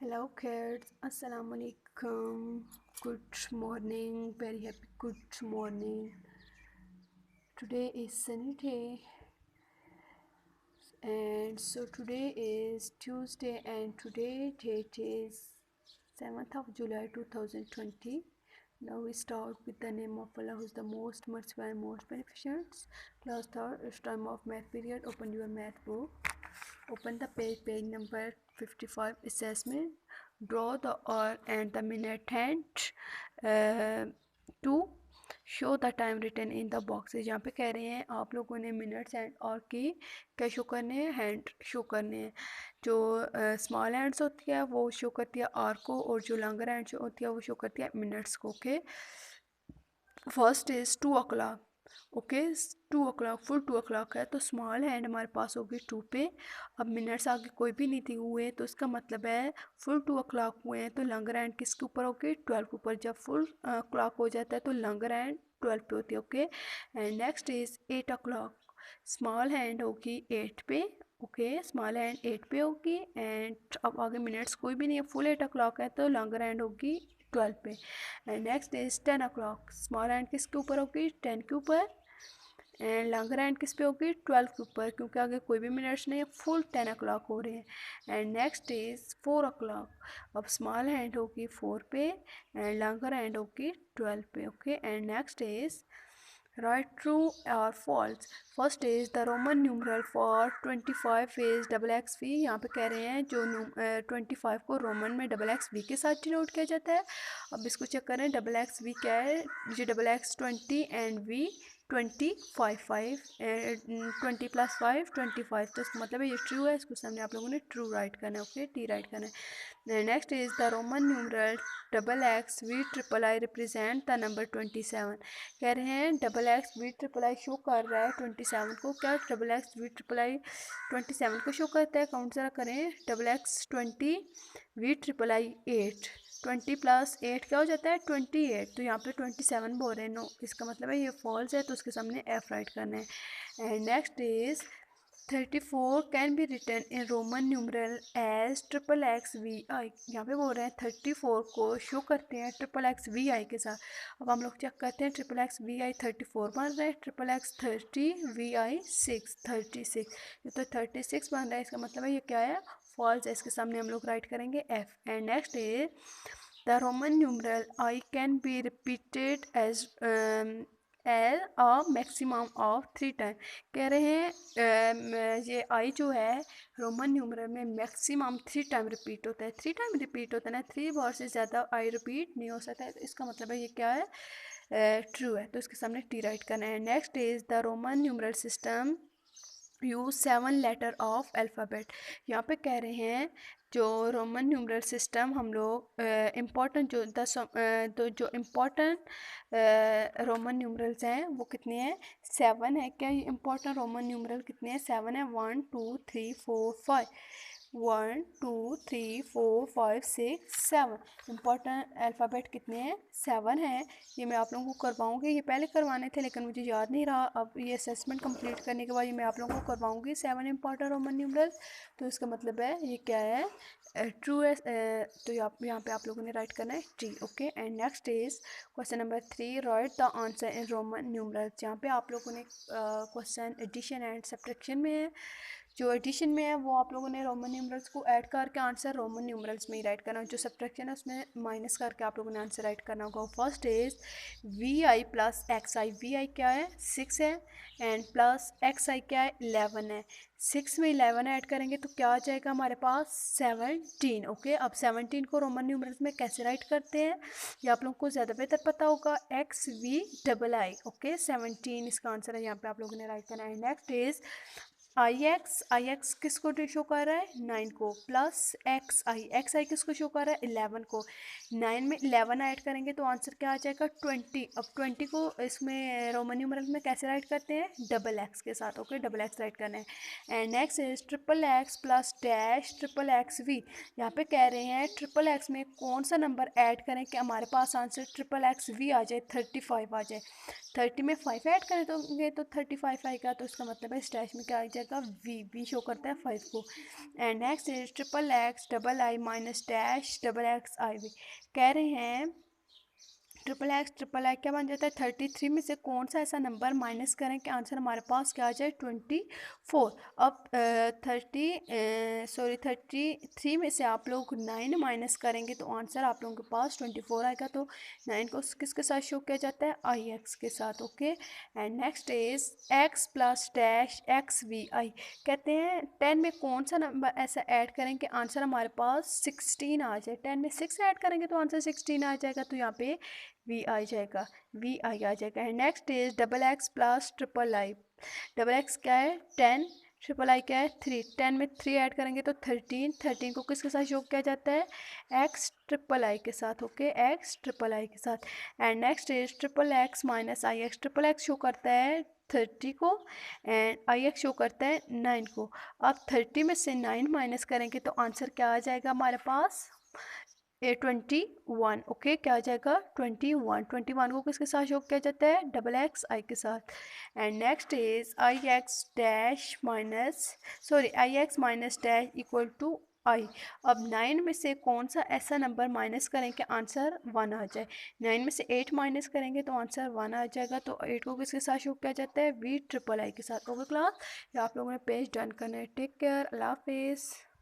Hello kids, Assalamu alaikum. Good morning, very happy good morning. Today is sunny day, and so today is Tuesday, and today date is 7th of July 2020. Now we start with the name of Allah, who is the most merciful and most beneficent. Class third, it's time of math period. Open your math book. Open the page number 55, assessment. Draw the hour and the minute hand to show the time written in the boxes. यहाँ पे कह रहे हैं आप लोगों ने minutes and और की क्या शो करने हैं, हैंड शो करने हैं. जो स्मॉल हैंड्स होती है वो शो करती है आर को, और जो लॉन्गर हैंड्स होती है वो शो करती है मिनट्स को. Okay, first is 2 o'clock. Okay, 2 o'clock, full 2 o'clock है तो स्मॉल हैंड हमारे पास होगी 2 पे. अब मिनट्स आगे कोई भी नहीं थी हुए, तो इसका मतलब है फुल 2 o'clock हुए हैं तो लॉन्गर हैंड किसके ऊपर होगी, 12 के ऊपर. जब फुल क्लॉक हो जाता है तो लॉन्गर हैंड 12 पे होती है. Okay, and next is 8 o'clock. Small hand होगी 8 पे. ओके, स्मॉल हैंड 8 पे होगी. एंड अब आगे मिनट्स कोई भी नहीं है, फुल 8 o'clock है तो लॉन्गर हैंड होगी 12 पे. And next is 10 o'clock. Small hand किसके ऊपर होगी, 10 के ऊपर. एंड लॉन्गर हैंड किस पे होगी, 12 के ऊपर, क्योंकि आगे कोई भी मिनट्स नहीं है, फुल 10 o'clock हो रहे हैं. And next is 4 o'clock. अब स्मॉल हैंड होगी 4 पे एंड लॉन्गर हैंड होगी 12 पे. Okay, and next is right true और false. First is the Roman numeral for 25 is XXV. यहाँ पे कह रहे हैं जो 25 को रोमन में XXV के साथ डिनोट किया जाता है. अब इसको चेक करें, XXV क्या है, जो XX 20 एंड V 20 5 20 + 5 25. तो इसका मतलब है ये ट्रू है, इसको सामने आप लोगों ने ट्रू राइट करना है. ओके, टी राइट करना है. Next is the Roman numeral XXV represent the number 27. कह रहे हैं XXV शो कर रहा है 27 को. क्या XXV 27 को शो करता है, काउंट ज़रा करें. XXV 8 20 + 8 क्या हो जाता है, 28. तो यहाँ पे 27 बोल रहे हैं. नो, इसका मतलब है ये फॉल्स है, तो उसके सामने एफ राइट करना है. And next is 34 can be written in Roman numeral as XXVI. यहाँ पे बोल रहे हैं 34 को शो करते हैं XXVI के साथ. अब हम लोग चेक करते हैं, XXVI 34 बन रहा है, XXVI 36. ये तो 36 बन रहा है, इसका मतलब है ये क्या है, फॉल्स है. इसके सामने हम लोग राइट करेंगे F. And next is the Roman numeral I can be repeated as a maximum of 3 time. कह रहे हैं ये आई जो है रोमन न्यूमरल में मैक्सिमम 3 टाइम रिपीट होता है. 3 टाइम रिपीट होता है ना, 3 बार से ज़्यादा आई रिपीट नहीं हो सकता है. तो इसका मतलब है ये क्या है, ट्रू है, तो इसके सामने टी राइट करना है. Next is the Roman numeral system use 7 letter of alphabet. यहाँ पे कह रहे हैं जो रोमन न्यूमरल सिस्टम हम लोग इम्पॉर्टेंट जो इम्पॉर्टेंट रोमन न्यूमरल्स हैं वो कितने हैं, 7 है. क्या ये इम्पॉर्टेंट रोमन न्यूमरल कितने हैं, 7 है. 1 2 3 4 5 1 2 3 4 5 6 7. इम्पॉर्टेंट अल्फ़ाबेट कितने हैं, 7 है. ये मैं आप लोगों को करवाऊँगी, ये पहले करवाने थे लेकिन मुझे याद नहीं रहा. अब ये असेसमेंट कंप्लीट करने के बाद ये मैं आप लोगों को करवाऊँगी 7 इम्पॉर्टेंट रोमन न्यूमरल. तो इसका मतलब है ये क्या है, ट्रू है. तो यहाँ पे आप लोगों ने राइट करना है T. Okay, and next is question number 3, right the answer in Roman numerals. यहाँ पे आप लोगों ने क्वेश्चन एडिशन एंड सब्ट्रैक्शन में है. जो एडिशन में है वो आप लोगों ने रोमन न्यूमरल्स को ऐड करके आंसर रोमन न्यूमरल्स में ही राइट करना है. जो सब्ट्रैक्शन है उसमें माइनस करके आप लोगों ने आंसर राइट करना होगा. First is VI + XI. VI क्या है, 6 है, एंड प्लस XI क्या है, 11 है. 6 में 11 ऐड करेंगे तो क्या आ जाएगा हमारे पास, 17. ओके, अब 17 को रोमन न्यूमरल्स में कैसे राइट करते हैं ये आप लोगों को ज़्यादा बेहतर पता होगा, XVII. ओके, 17 इसका आंसर है, यहाँ पे आप लोगों ने राइट करना है. नेक्स्ट इज IX किसको शो कर रहा है, 9 को, प्लस XI किसको शो कर रहा है, 11 को. 9 में 11 ऐड करेंगे तो आंसर क्या आ जाएगा, 20. अब 20 को इसमें रोमन न्यूमरल में कैसे राइट करते हैं, XX के साथ. ओके, XX राइट करना है. And next is XX + dash XXV. यहाँ पे कह रहे हैं XX में कौन सा नंबर ऐड करें कि हमारे पास आंसर XXV आ जाए, 35 आ जाए. 30 में 5 ऐड करें तो 35 आएगा, तो इसका मतलब है इस डैश में क्या आ जाएगा, जाएगा वी शो करता है 5 को। And next is triple X double I minus dash double X I V. कह रहे हैं ट्रिपल आई क्या बन जाता है 33 में से कौन सा ऐसा नंबर माइनस करें कि आंसर हमारे पास क्या आ जाए 24। अब 33 में से आप लोग 9 माइनस करेंगे तो आंसर आप लोगों के पास 24 आएगा। तो 9 को किसके साथ शो किया जाता है आई एक्स के साथ। Okay and next is X plus dash X V I. कहते हैं 10 में कौन सा नंबर ऐसा ऐड करें कि आंसर हमारे पास 16 आ जाए। 10 में 6 ऐड करेंगे तो आंसर 16 आ जाएगा। तो यहाँ पे वी आ जाएगा and next is double x plus triple I. Double x क्या है 10, ट्रिपल आई क्या है 3। 10 में 3 ऐड करेंगे तो 13 को किसके साथ शो किया जाता है एक्स ट्रिपल आई के साथ। ओके एक्स ट्रिपल आई के साथ। And next is triple x minus I x. Triple x show करता है 30 को एंड आई एक्स शो करता है 9 को। अब 30 में से 9 माइनस करेंगे तो आंसर क्या आ जाएगा हमारे पास 21। ओके क्या आ जाएगा 21 को किसके साथ शो किया जाता है डबल एक्स आई के साथ। And next is I X minus dash equal to I. अब 9 में से कौन सा ऐसा नंबर माइनस करें कि आंसर 1 आ जाए। 9 में से 8 माइनस करेंगे तो आंसर 1 आ जाएगा। तो 8 को किसके साथ शो किया जाता है वी ट्रिपल आई के साथ। ओके क्लास, आप लोगों ने पेज डन करना है। टेक केयर, अल्लाह हाफिज़।